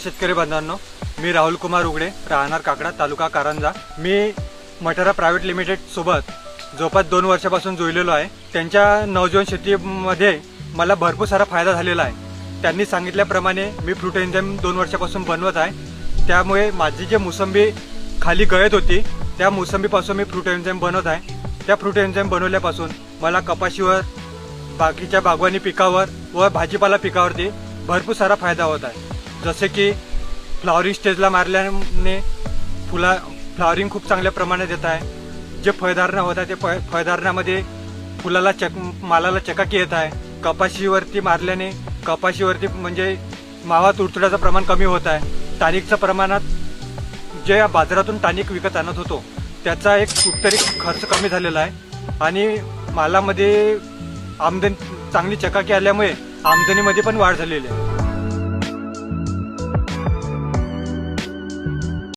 शेतकरी बांधवांनो, मी राहुल कुमार उगडे, राहणार काकडा, तालुका कारंजा। मी मटेरा प्रायव्हेट लिमिटेड सोबत जवळपास 2 वर्षापासून जोडलेलो आहे। त्यांच्या नवजीवन शेतीमध्ये मला भरपूर सारा फायदा झालेला आहे। त्यांनी सांगितल्याप्रमाणे मी फ्रूट एन्झाइम 2 वर्षापासून बनवत आहे। त्यामुळे माझी जे मोसंबी खाली गळत होती त्या मोसंबीपासून मी फ्रूट एन्झाइम बनवत आहे। त्या फ्रूट एन्झाइम बनवल्यापासून मला कपाशीवर, बाकीच्या बागवानी पिकावर व भाजीपाला पिकावरती भरपूर सारा फायदा होत आहे। जसे की फ्लॉवरिंग स्टेजला मारल्याने फ्लॉवरिंग खूप चांगल्या प्रमाणात येत आहे। जे फळधारणा होत आहे ते फळधारणामध्ये मालाला चकाकी येत आहे। कपाशीवरती मारल्याने कपाशीवरती म्हणजे मावा तुडतुड्याचं प्रमाण कमी होत आहे। टॉनिकच्या प्रमाणात जे बाजारातून टॉनिक विकत आणत होतो त्याचा एक कुठतरी खर्च कमी झालेला आहे आणि मालामध्ये आमदनी चांगली चकाकी आल्यामुळे आमदनीमध्ये पण वाढ झालेली आहे।